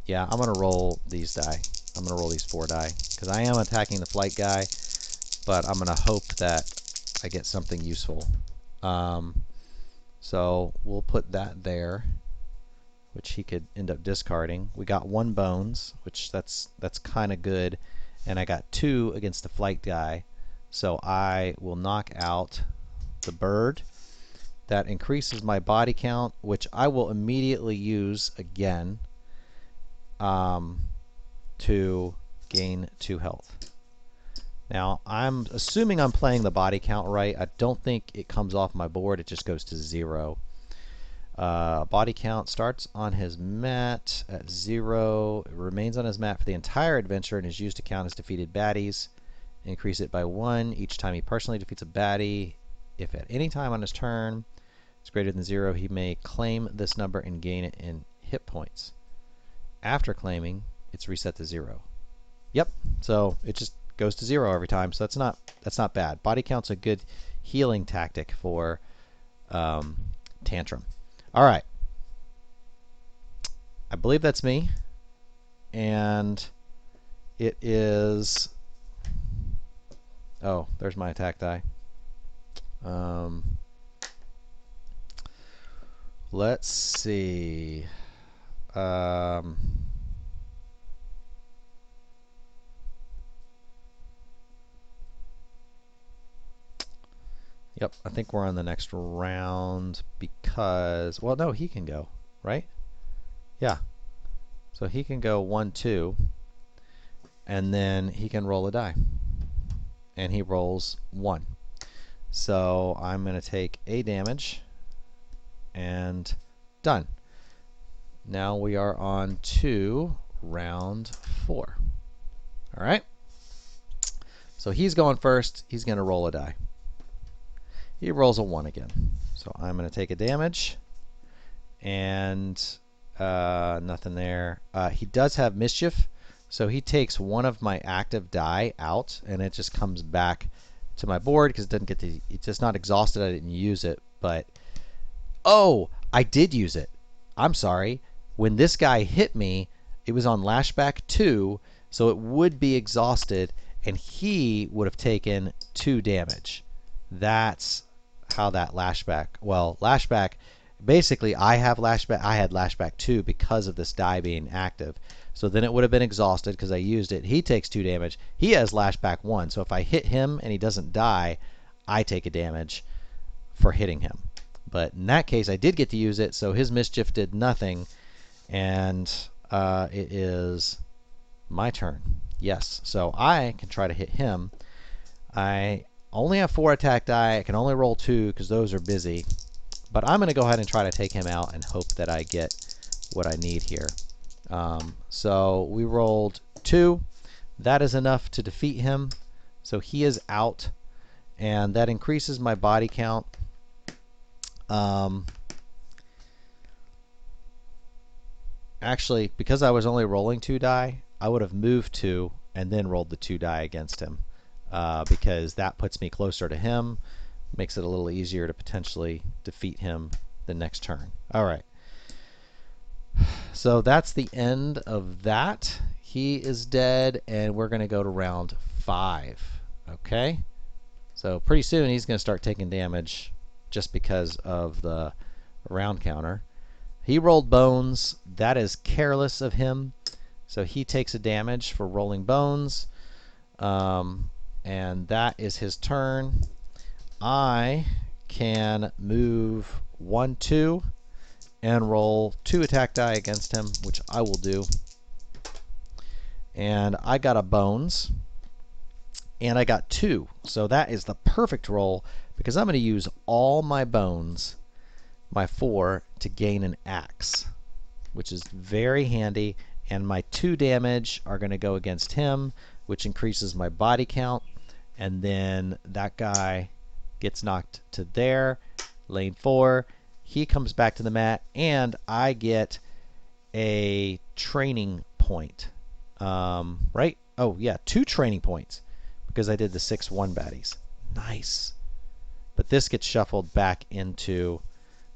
Yeah, I'm going to roll these die. I'm going to roll these 4 die. Because I am attacking the flight guy. But I'm going to hope that I get something useful. So we'll put that there, which he could end up discarding. We got 1 bones, which that's kind of good. And I got 2 against the flight guy. So I will knock out the bird. That increases my body count, which I will immediately use again to gain 2 health. Now, I'm assuming I'm playing the body count right. I don't think it comes off my board. It just goes to 0. Body count starts on his mat at 0. It remains on his mat for the entire adventure and is used to count as defeated baddies. Increase it by 1 each time he personally defeats a baddie. If at any time on his turn it's greater than 0, he may claim this number and gain it in hit points. After claiming, it's reset to 0. Yep, so it just goes to 0 every time, so that's not bad. Body count's a good healing tactic for Tantrum. All right, I believe that's me, and it is... Oh, there's my attack die. Let's see. Yep, I think we're on the next round because... Well, no, he can go, right? Yeah. So he can go 1, 2, and then he can roll a die. And he rolls 1. So I'm going to take a damage, and done. Now we are on to round 4. All right. So he's going first. He's going to roll a die. He rolls a 1 again. So I'm going to take a damage, and nothing there. He does have mischief, so he takes 1 of my active die out, and it just comes back to my board because it doesn't get to. It's just not exhausted. I didn't use it, but oh, I did use it. I'm sorry. When this guy hit me, it was on lashback 2, so it would be exhausted, and he would have taken 2 damage. That's how that lashback. Well, lashback. Basically, I had lashback 2 because of this die being active. So then it would have been exhausted because I used it. He takes 2 damage. He has lashback 1. So if I hit him and he doesn't die, I take a damage for hitting him. But in that case, I did get to use it, so his mischief did nothing. And it is my turn. Yes, so I can try to hit him. I only have 4 attack die. I can only roll 2 because those are busy. But I'm going to go ahead and try to take him out and hope that I get what I need here. So we rolled 2. That is enough to defeat him. So he is out. And that increases my body count. Actually, because I was only rolling 2 die, I would have moved 2 and then rolled the 2 die against him. Because that puts me closer to him. Makes it a little easier to potentially defeat him the next turn. All right. So that's the end of that. He is dead, and we're going to go to round 5. Okay? So pretty soon he's going to start taking damage just because of the round counter. He rolled bones. That is careless of him. So he takes a damage for rolling bones. And that is his turn. I can move 1, 2, and roll 2 attack die against him, which I will do. And I got a bones, and I got 2. So that is the perfect roll because I'm going to use all my bones my 4 to gain an axe, which is very handy. And my 2 damage are going to go against him, which increases my body count. And then that guy gets knocked to there. Lane 4. He comes back to the mat, and I get a training point. Right? Oh, yeah, 2 training points because I did the 6-1 baddies. Nice. But this gets shuffled back into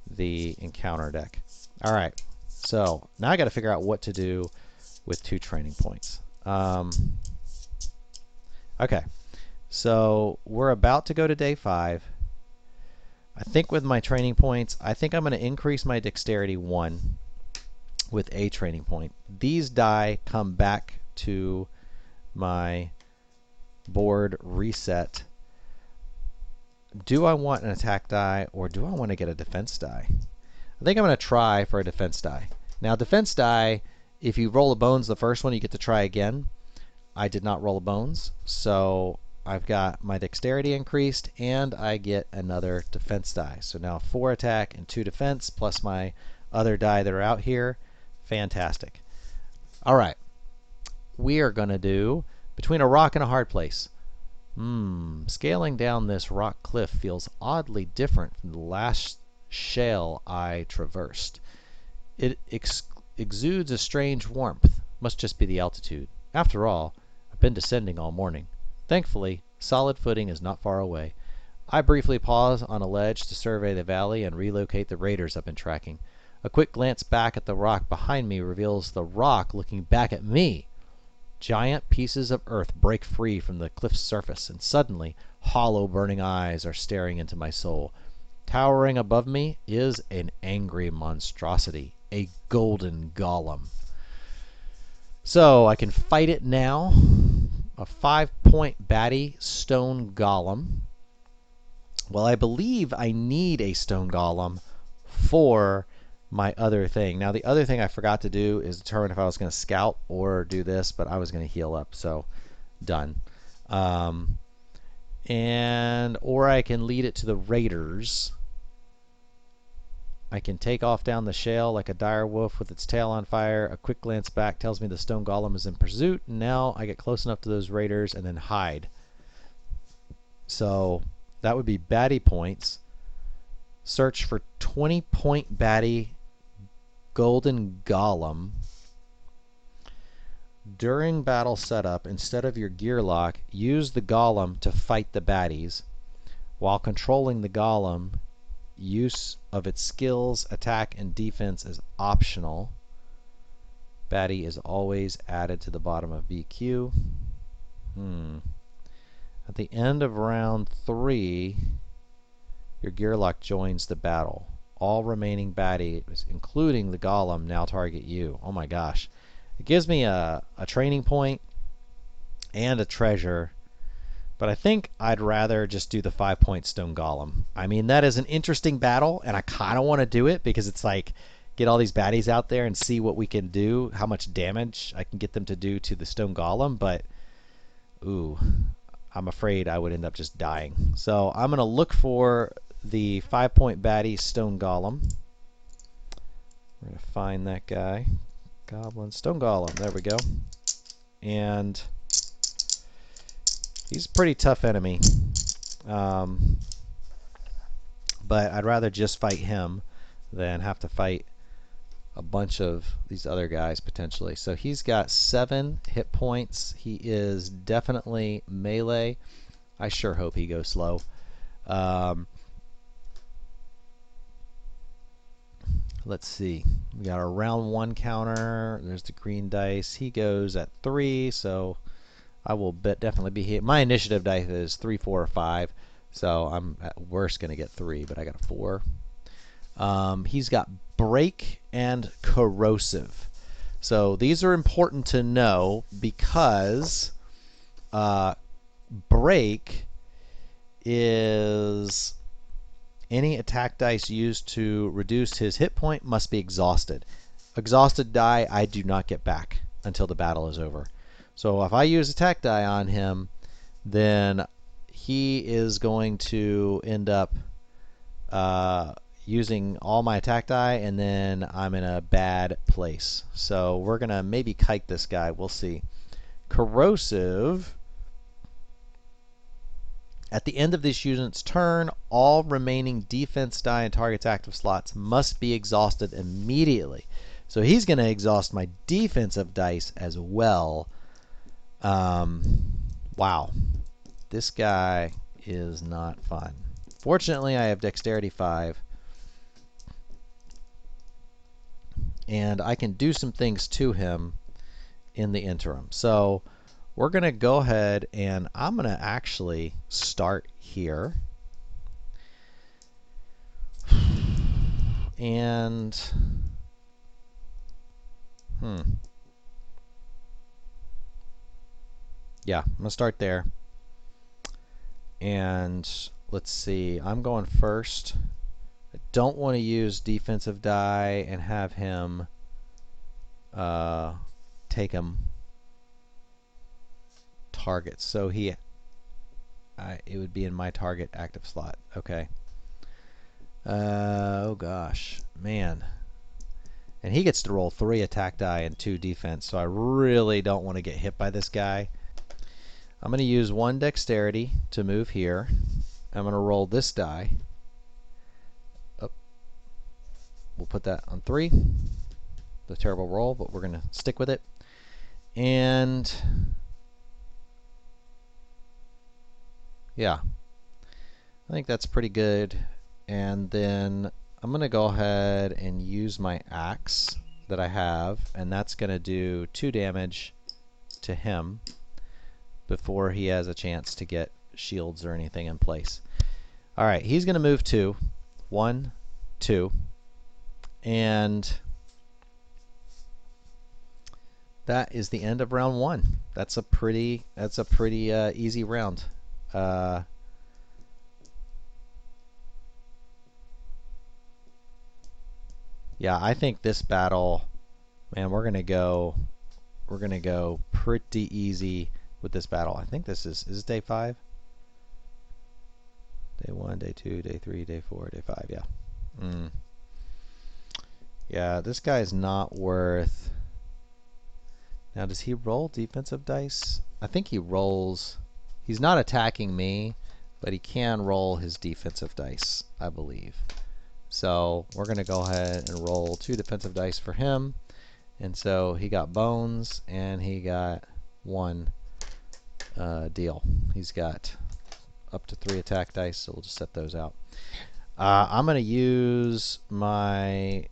the encounter deck. All right. So now I got to figure out what to do with 2 training points. Okay. So we're about to go to day 5. I think with my training points, I think I'm going to increase my dexterity 1 with a training point. These die come back to my board reset. Do I want an attack die, or do I want to get a defense die? I think I'm going to try for a defense die. Now, defense die, if you roll a bones the first one, you get to try again. I did not roll a bones, so I've got my dexterity increased, and I get another defense die. So now 4 attack and 2 defense, plus my other die that are out here. Fantastic. All right. We are going to do between a rock and a hard place. Scaling down this rock cliff feels oddly different from the last shale I traversed. It exudes a strange warmth. Must just be the altitude. After all, I've been descending all morning. Thankfully, solid footing is not far away. I briefly pause on a ledge to survey the valley and relocate the raiders I've been tracking. A quick glance back at the rock behind me reveals the rock looking back at me. Giant pieces of earth break free from the cliff's surface, and suddenly hollow burning eyes are staring into my soul. Towering above me is an angry monstrosity, a golden golem. So I can fight it now. A 5-point baddie stone golem. Well, I believe I need a stone golem for my other thing. Now, the other thing I forgot to do is determine if I was going to scout or do this, but I was going to heal up, so done. Or I can lead it to the raiders. I can take off down the shale like a dire wolf with its tail on fire. A quick glance back tells me the stone golem is in pursuit. And now I get close enough to those raiders and then hide. So that would be baddie points. Search for 20-point baddie golden golem. During battle setup, instead of your Gearloc, use the golem to fight the baddies. While controlling the golem, use of its skills, attack, and defense is optional. Baddie is always added to the bottom of BQ. At the end of round 3, your Gearloc joins the battle. All remaining baddies, including the golem, now target you. Oh my gosh. It gives me a training point and a treasure. But I think I'd rather just do the 5-point stone golem. I mean, that is an interesting battle, and I kind of want to do it because it's like, get all these baddies out there and see what we can do, how much damage I can get them to do to the stone golem. But, ooh, I'm afraid I would end up just dying. So I'm going to look for the 5-point baddie stone golem. We're going to find that guy. Goblin stone golem. There we go. And he's a pretty tough enemy. But I'd rather just fight him than have to fight a bunch of these other guys potentially. So he's got 7 hit points. He is definitely melee. I sure hope he goes slow. Let's see. We got our round 1 counter. There's the green dice. He goes at 3, so I will definitely be hit. My initiative dice is 3, 4, or 5, so I'm at worst going to get 3, but I got a 4. He's got break and corrosive. So these are important to know because break is any attack dice used to reduce his hit point must be exhausted. Exhausted die I do not get back until the battle is over. So if I use attack die on him, then he is going to end up using all my attack die, and then I'm in a bad place. So we're going to maybe kite this guy. We'll see. Corrosive. At the end of this unit's turn, all remaining defense die in target's active slots must be exhausted immediately. So he's going to exhaust my defensive dice as well. Wow. This guy is not fun. Fortunately, I have Dexterity 5. And I can do some things to him in the interim. So we're going to go ahead and I'm going to actually start here. And yeah, I'm going to start there. And let's see, I'm going first. I don't want to use defensive die and have him take him target. So it would be in my target active slot. Okay. Oh gosh, man. And he gets to roll 3 attack die and 2 defense, so I really don't want to get hit by this guy. I'm going to use 1 dexterity to move here. I'm going to roll this die. Oh. We'll put that on 3. The terrible roll, but we're going to stick with it. And yeah, I think that's pretty good. And then I'm going to go ahead and use my axe that I have, and that's going to do 2 damage to him before he has a chance to get shields or anything in place. Alright, he's going to move 2. 1, 2. And that is the end of round 1. That's a pretty easy round. Yeah, I think this battle, man, we're gonna go pretty easy with this battle. I think this is day 5? Day 1, day 2, day 3, day 4, day 5, yeah. Yeah, this guy is not worth. Now, does he roll defensive dice? I think he rolls. He's not attacking me, but he can roll his defensive dice, I believe. So we're going to go ahead and roll 2 defensive dice for him. And so he got bones, and he got 1 deal. He's got up to 3 attack dice, so we'll just set those out. I'm going to use my.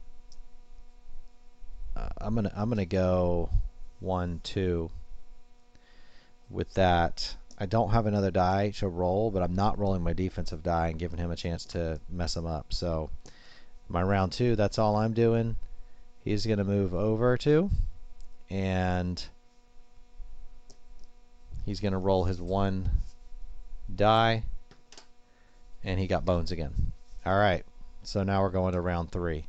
I'm gonna go 1, 2. With that, I don't have another die to roll, but I'm not rolling my defensive die and giving him a chance to mess him up. So my round 2, that's all I'm doing. He's gonna move over to, and he's gonna roll his 1 die, and he got bones again. All right, so now we're going to round 3.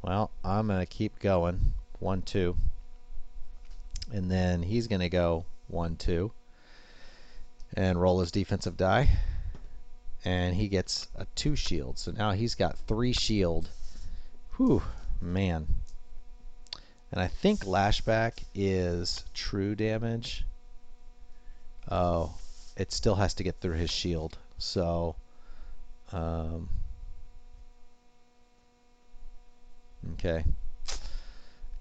Well, I'm gonna keep going. 1, 2. And then he's going to go 1, 2 and roll his defensive die. And he gets a 2 shield. So now he's got 3 shield. Whew, man. And I think lashback is true damage. Oh, it still has to get through his shield. So, okay.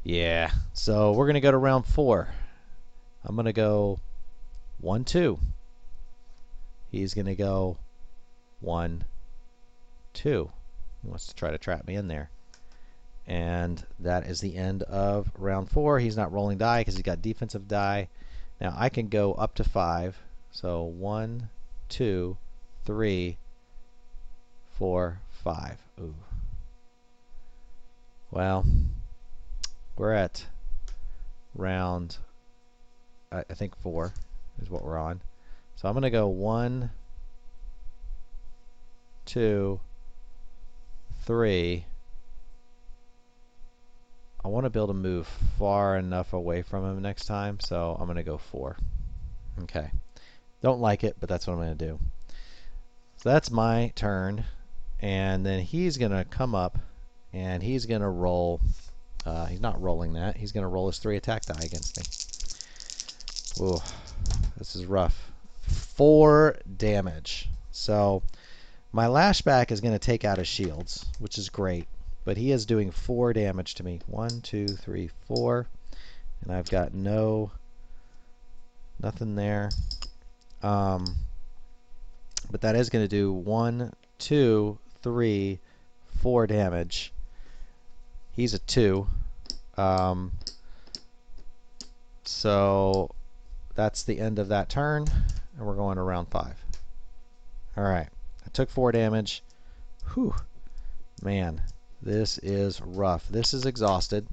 Yeah, so we're going to go to round 4. I'm going to go 1, 2. He's going to go 1, 2. He wants to try to trap me in there. And that is the end of round 4. He's not rolling die because he's got defensive die. Now I can go up to 5. So 1, 2, 3, 4, 5. Ooh. Well, we're at round, I think 4 is what we're on. So I'm going to go 1, 2, 3. I want to be able to move far enough away from him next time, so I'm going to go 4. Okay. Don't like it, but that's what I'm going to do. So that's my turn. And then he's going to come up and he's going to roll. He's not rolling that. He's going to roll his 3 attack die against me. Ooh, this is rough. 4 damage. So my lashback is going to take out his shields, which is great. But he is doing 4 damage to me. 1, 2, 3, 4. And I've got nothing there. But that is going to do 1, 2, 3, 4 damage. He's a 2. So that's the end of that turn. And we're going to round 5. Alright. I took 4 damage. Whew. Man, this is rough. This is exhausted.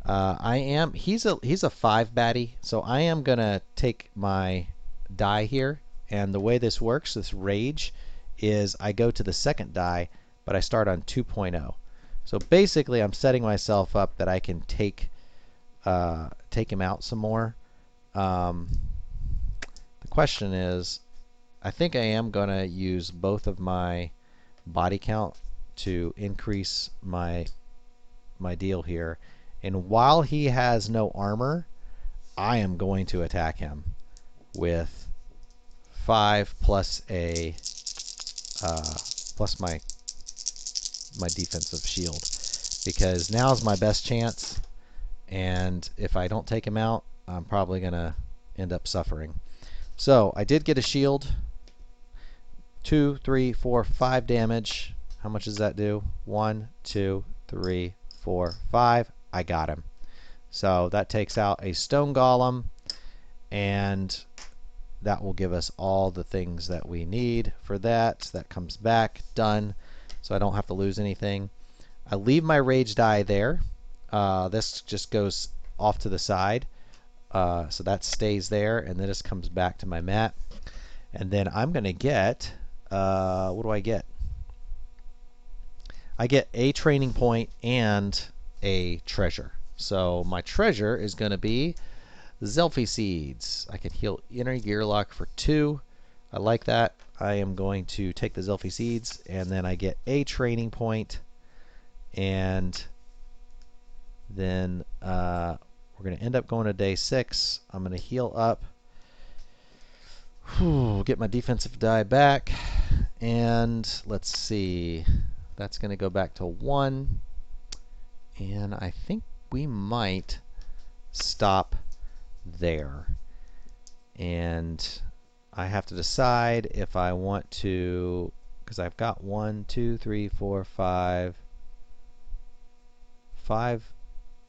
He's a 5 baddie, so I am gonna take my die here, and the way this works, this rage, is I go to the second die, but I start on 2.0. So basically, I'm setting myself up that I can take him out some more. The question is, I think I am gonna use both of my body count to increase my deal here. And while he has no armor, I am going to attack him with 5 plus a plus my defensive shield, because now's my best chance. And if I don't take him out, I'm probably gonna end up suffering. So I did get a shield. 2, 3, 4, 5 damage. How much does that do? 1, 2, 3, 4, 5. I got him. So that takes out a stone golem, and that will give us all the things that we need for that. That comes back. Done. So I don't have to lose anything. I leave my rage die there. This just goes off to the side. So that stays there, and then this comes back to my mat. And then I'm going to get, what do I get? I get a training point and a treasure. So my treasure is going to be Zelfie Seeds. I can heal Inner Gearloc for 2. I like that. I am going to take the Zelfie Seeds, and then I get a training point, and then we're going to end up going to day 6. I'm going to heal up. Get my defensive die back, and let's see. That's going to go back to 1, and I think we might stop there. And I have to decide if I want to, because I've got 1, 2, 3, 4, 5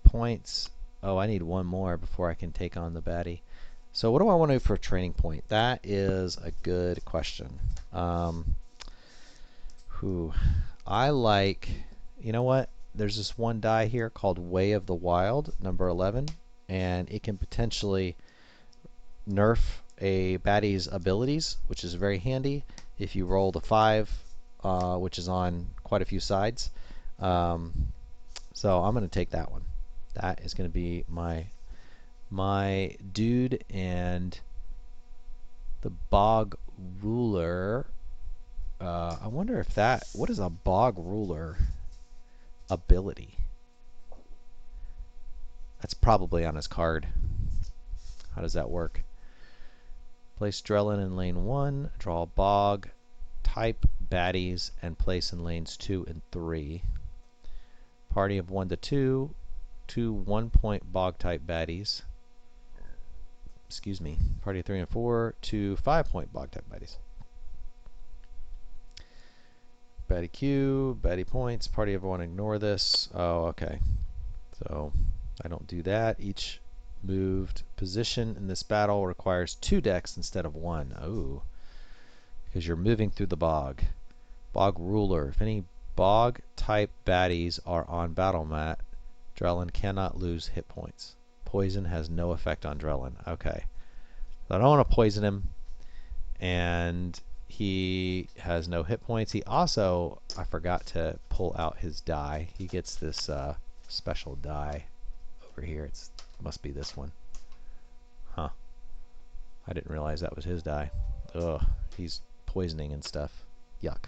points. Oh, I need 1 more before I can take on the baddie. So what do I want to do for a training point? That is a good question. I like, you know what? There's this one die here called Way of the Wild, number 11, and it can potentially nerf a baddie's abilities, which is very handy if you roll the 5, which is on quite a few sides. So I'm going to take that one. That is going to be my dude. And the Bog Ruler, I wonder if what is a Bog Ruler ability? That's probably on his card. How does that work? Place Drellin in lane 1, draw Bog, type baddies, and place in lanes 2 and 3. Party of 1 to 2, 2 1-point Bog type baddies. Excuse me. Party of 3 and 4, 2 5-point Bog type baddies. Baddie Q, baddie points, party everyone ignore this. Oh, okay. So I don't do that. Each moved position in this battle requires 2 decks instead of 1. Oh, because you're moving through the bog. Bog Ruler. If any bog type baddies are on battle mat, Drellin cannot lose hit points. Poison has no effect on Drellin. Okay. So I don't want to poison him. And he has no hit points. He also, I forgot to pull out his die. He gets this special die over here. It must be this one. Huh. I didn't realize that was his die. Ugh. He's poisoning and stuff. Yuck.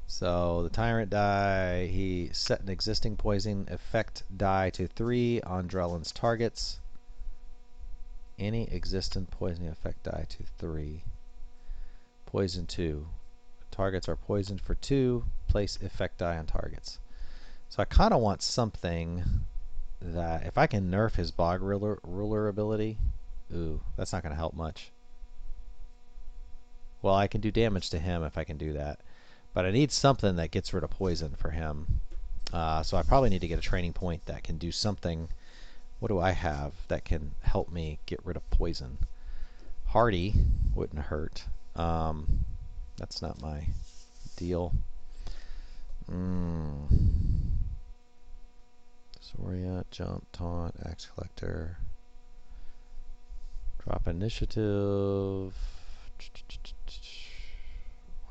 So the Tyrant die, he set an existing poison effect die to 3 on Drellin's targets. Any existing poisoning effect die to 3. Poison 2. Targets are poisoned for 2. Place effect die on targets. So I kind of want something that, if I can nerf his Bog Ruler ability, ooh, that's not going to help much. Well, I can do damage to him if I can do that. But I need something that gets rid of poison for him. So I probably need to get a training point that can do something. What do I have that can help me get rid of poison? Hardy wouldn't hurt. That's not my deal. Soria, jump, taunt, axe collector. Drop initiative.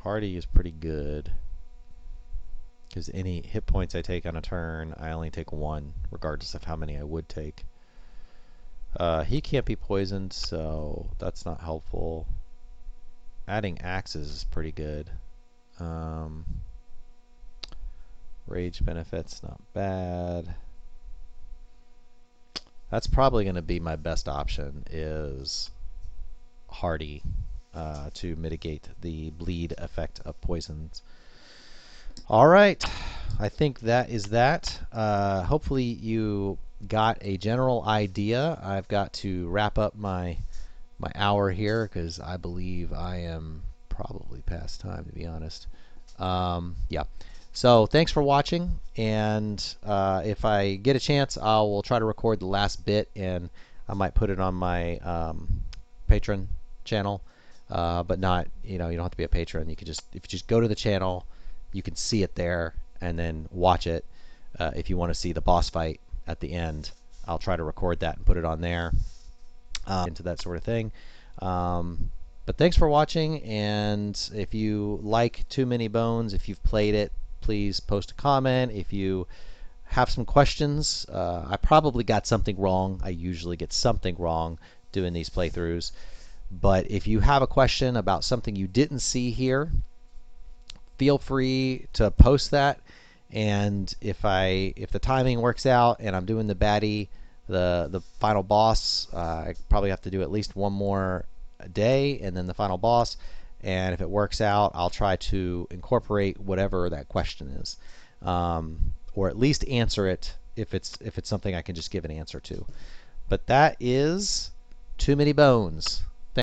Hardy is pretty good. Because any hit points I take on a turn, I only take 1, regardless of how many I would take. He can't be poisoned, so that's not helpful. Adding axes is pretty good. Rage benefits, not bad. That's probably going to be my best option, is Hardy, to mitigate the bleed effect of poisons. All right, I think that is that. Hopefully you got a general idea. I've got to wrap up my hour here because I believe I am probably past time, to be honest. Yeah. So thanks for watching, and if I get a chance, I will try to record the last bit, and I might put it on my Patreon channel. But not, you don't have to be a patron. You can if you just go to the channel, you can see it there, and then watch it. If you want to see the boss fight at the end, I'll try to record that and put it on there. Into that sort of thing. But thanks for watching, and if you like Too Many Bones, if you've played it, please post a comment. If you have some questions, I probably got something wrong. I usually get something wrong doing these playthroughs. But if you have a question about something you didn't see here, feel free to post that. And if the timing works out and I'm doing the baddie, the final boss, I probably have to do at least one more day and then the final boss. And if it works out, I'll try to incorporate whatever that question is, or at least answer it if it's something I can just give an answer to. But that is Too Many Bones.